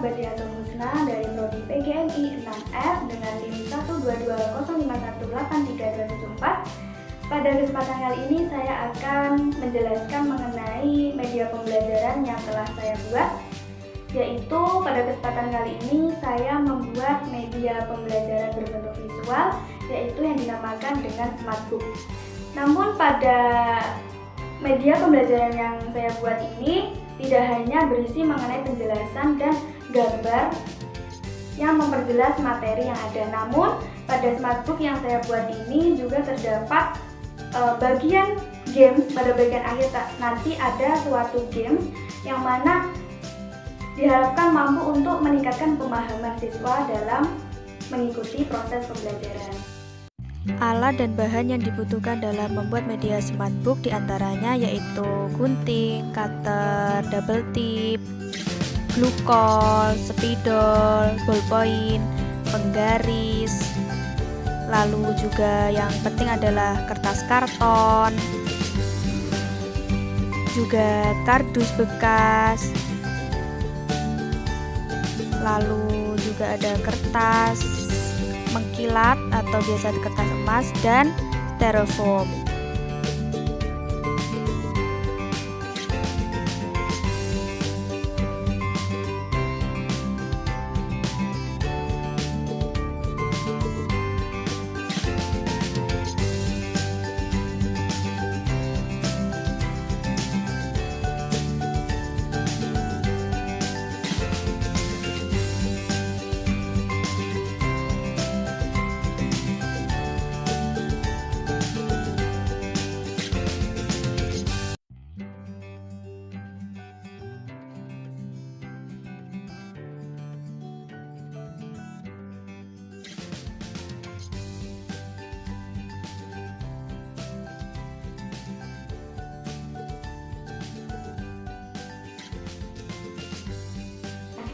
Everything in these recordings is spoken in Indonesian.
Badiatul Husna dari Prodi PGMI 6F dengan NIM 12205183274. Pada kesempatan kali ini saya akan menjelaskan mengenai media pembelajaran yang telah saya buat, yaitu pada kesempatan kali ini saya membuat media pembelajaran berbentuk visual, yaitu yang dinamakan dengan Smartbook. Namun pada media pembelajaran yang saya buat ini tidak hanya berisi mengenai penjelasan dan gambar yang memperjelas materi yang ada, namun pada Smartbook yang saya buat ini juga terdapat bagian games. Pada bagian akhir nanti ada suatu games yang mana diharapkan mampu untuk meningkatkan pemahaman siswa dalam mengikuti proses pembelajaran. Alat dan bahan yang dibutuhkan dalam membuat media Smartbook diantaranya yaitu gunting, cutter, double tip, glukol, spidol, ballpoint, penggaris, lalu juga yang penting adalah kertas karton, juga kardus bekas, lalu juga ada kertas mengkilat atau biasa kertas emas, dan styrofoam.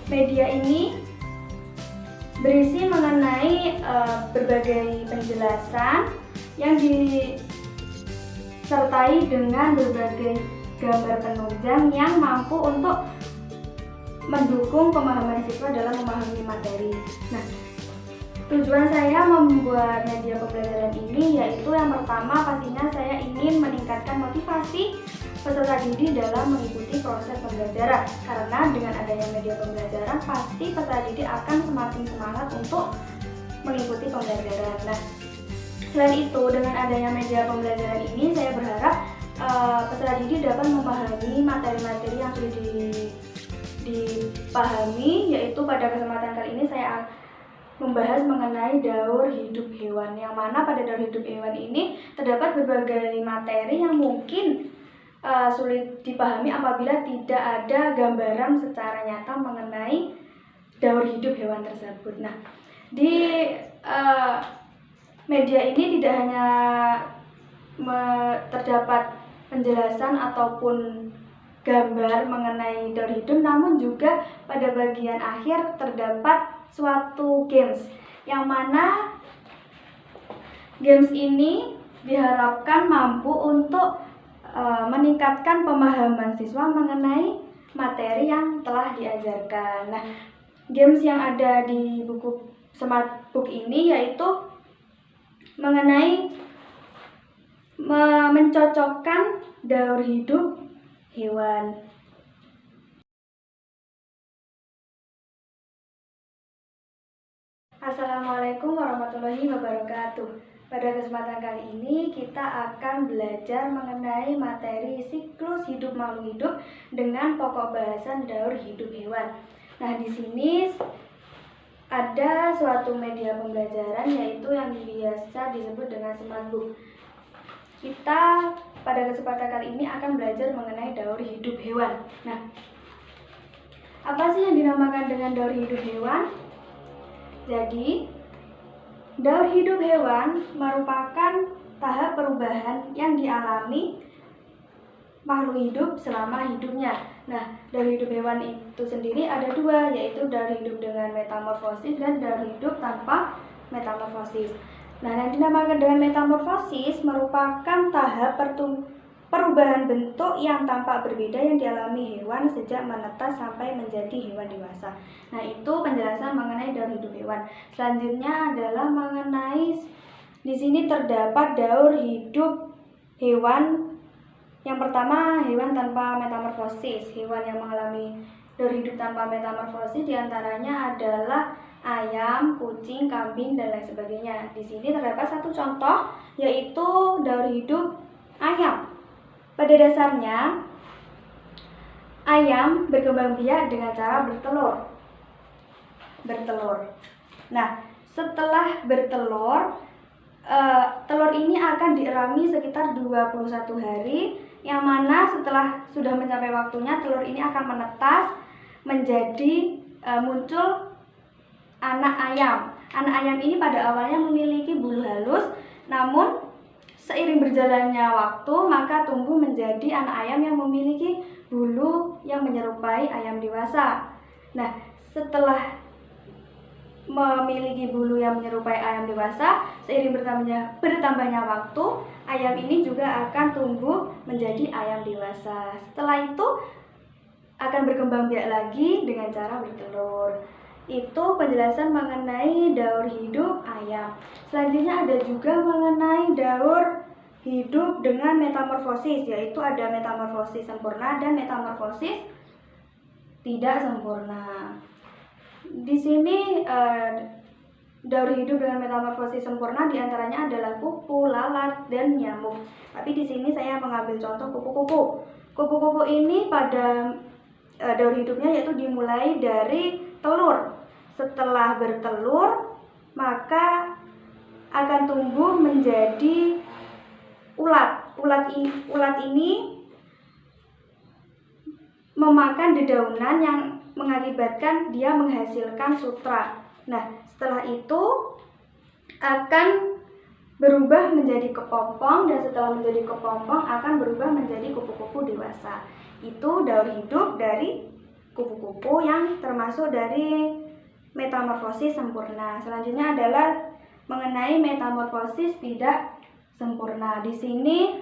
Media ini berisi mengenai berbagai penjelasan yang disertai dengan berbagai gambar penunjang yang mampu untuk mendukung pemahaman siswa dalam memahami materi. Nah, tujuan saya membuat media pembelajaran ini yaitu yang pertama pastinya saya ingin meningkatkan motivasi peserta didik dalam mengikuti proses pembelajaran, karena dengan adanya media pembelajaran pasti peserta didik akan semakin semangat untuk mengikuti pembelajaran. Nah, selain itu dengan adanya media pembelajaran ini saya berharap peserta didik dapat memahami materi-materi yang sudah dipahami, yaitu pada kesempatan kali ini saya membahas mengenai daur hidup hewan, yang mana pada daur hidup hewan ini terdapat berbagai materi yang mungkin sulit dipahami apabila tidak ada gambaran secara nyata mengenai daur hidup hewan tersebut. Nah, di media ini tidak hanya terdapat penjelasan ataupun gambar mengenai daur hidup, namun juga pada bagian akhir terdapat suatu games, yang mana games ini diharapkan mampu untuk meningkatkan pemahaman siswa mengenai materi yang telah diajarkan. Nah, games yang ada di buku Smartbook ini yaitu mengenai mencocokkan daur hidup hewan. Assalamualaikum warahmatullahi wabarakatuh. Pada kesempatan kali ini kita akan belajar mengenai materi siklus hidup makhluk hidup dengan pokok bahasan daur hidup hewan. Nah, di sini ada suatu media pembelajaran yaitu yang biasa disebut dengan Smartbook. Kita pada kesempatan kali ini akan belajar mengenai daur hidup hewan. Nah, apa sih yang dinamakan dengan daur hidup hewan? Jadi, daur hidup hewan merupakan tahap perubahan yang dialami makhluk hidup selama hidupnya. Nah, daur hidup hewan itu sendiri ada dua, yaitu daur hidup dengan metamorfosis dan daur hidup tanpa metamorfosis. Nah, yang dinamakan dengan metamorfosis merupakan tahap perubahan bentuk yang tampak berbeda yang dialami hewan sejak menetas sampai menjadi hewan dewasa. Nah, itu penjelasan mengenai daur hidup hewan. Selanjutnya adalah mengenai di sini terdapat daur hidup hewan. Yang pertama, hewan tanpa metamorfosis. Hewan yang mengalami daur hidup tanpa metamorfosis diantaranya adalah ayam, kucing, kambing, dan lain sebagainya. Di sini terdapat satu contoh, yaitu daur hidup ayam. Pada dasarnya, ayam berkembang biak dengan cara bertelur. Nah, setelah bertelur, telur ini akan dierami sekitar 21 hari, yang mana setelah sudah mencapai waktunya, telur ini akan menetas menjadi muncul anak ayam. Anak ayam ini pada awalnya memiliki bulu halus, namun seiring berjalannya waktu, maka tumbuh menjadi anak ayam yang memiliki bulu yang menyerupai ayam dewasa. Nah, setelah memiliki bulu yang menyerupai ayam dewasa, seiring bertambahnya waktu, ayam ini juga akan tumbuh menjadi ayam dewasa. Setelah itu akan berkembang biak lagi dengan cara bertelur. Itu penjelasan mengenai daur hidup ayam. Selanjutnya ada juga mengenai daur hidup dengan metamorfosis, yaitu ada metamorfosis sempurna dan metamorfosis tidak sempurna. Di sini daur hidup dengan metamorfosis sempurna diantaranya adalah kupu, lalat, dan nyamuk. Tapi di sini saya mengambil contoh kupu-kupu. Kupu-kupu ini pada daur hidupnya yaitu dimulai dari telur. Setelah bertelur, maka akan tumbuh menjadi ulat. Ulat ini memakan dedaunan yang mengakibatkan dia menghasilkan sutra. Nah, setelah itu akan berubah menjadi kepompong, dan setelah menjadi kepompong akan berubah menjadi kupu-kupu dewasa. Itu daur hidup dari kupu-kupu yang termasuk dari metamorfosis sempurna. Selanjutnya adalah mengenai metamorfosis tidak sempurna. Di sini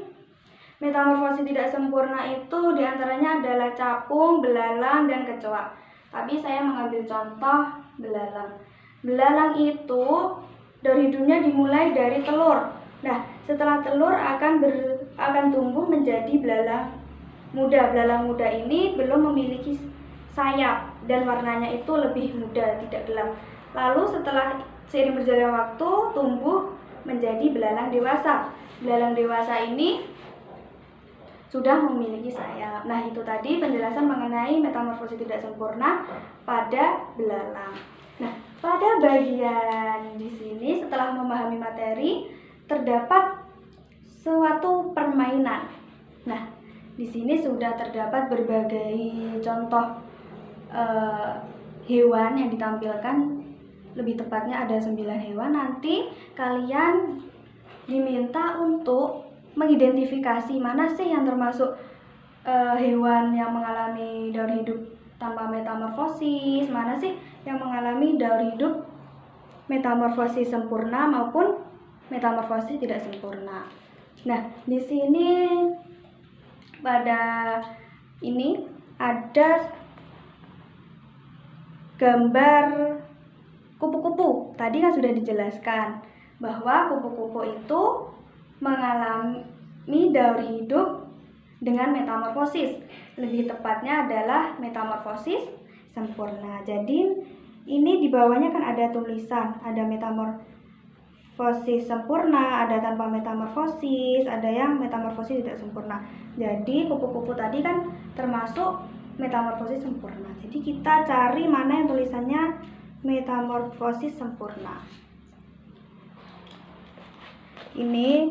metamorfosis tidak sempurna itu diantaranya adalah capung, belalang, dan kecoa. Tapi saya mengambil contoh belalang. Belalang itu daur hidupnya dimulai dari telur. Nah, setelah telur akan tumbuh menjadi belalang muda. Belalang muda ini belum memiliki sayap dan warnanya itu lebih muda, tidak gelap. Lalu setelah seiring berjalannya waktu tumbuh menjadi belalang dewasa. Belalang dewasa ini sudah memiliki sayap. Nah, itu tadi penjelasan mengenai metamorfosis tidak sempurna pada belalang. Nah, pada bagian di sini setelah memahami materi terdapat suatu permainan. Nah, di sini sudah terdapat berbagai contoh hewan yang ditampilkan. Lebih tepatnya ada 9 hewan. Nanti kalian diminta untuk mengidentifikasi mana sih yang termasuk hewan yang mengalami daur hidup tanpa metamorfosis, mana sih yang mengalami daur hidup metamorfosis sempurna maupun metamorfosis tidak sempurna. Nah, di sini pada ini ada gambar kupu-kupu. Tadi kan sudah dijelaskan bahwa kupu-kupu itu mengalami daur hidup dengan metamorfosis. Lebih tepatnya adalah metamorfosis sempurna. Jadi ini di bawahnya kan ada tulisan, ada metamorfosis sempurna, ada tanpa metamorfosis, ada yang metamorfosis tidak sempurna. Jadi kupu-kupu tadi kan termasuk metamorfosis sempurna. Jadi kita cari mana yang tulisannya metamorfosis sempurna. Ini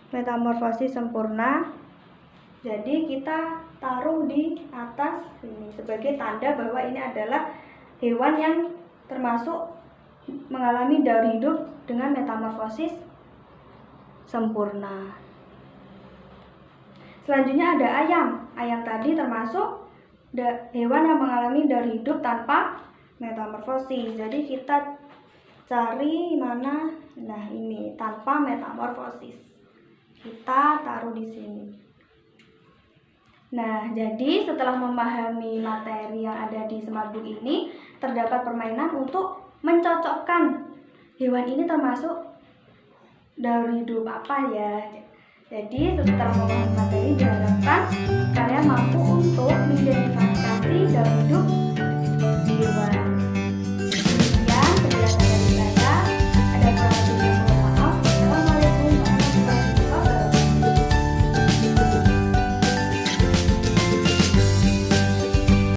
metamorfosis sempurna. Jadi kita taruh di atas ini sebagai tanda bahwa ini adalah hewan yang termasuk mengalami daur hidup dengan metamorfosis sempurna. Selanjutnya ada ayam. Ayam tadi termasuk hewan yang mengalami daur hidup tanpa metamorfosis. Jadi kita cari mana? Nah, ini tanpa metamorfosis. Kita taruh di sini. Nah, jadi setelah memahami materi yang ada di Smart Book ini, terdapat permainan untuk mencocokkan hewan ini termasuk daur hidup apa ya. Jadi setelah memahami materi diharapkan kalian mampu untuk mengidentifikasi daur hidup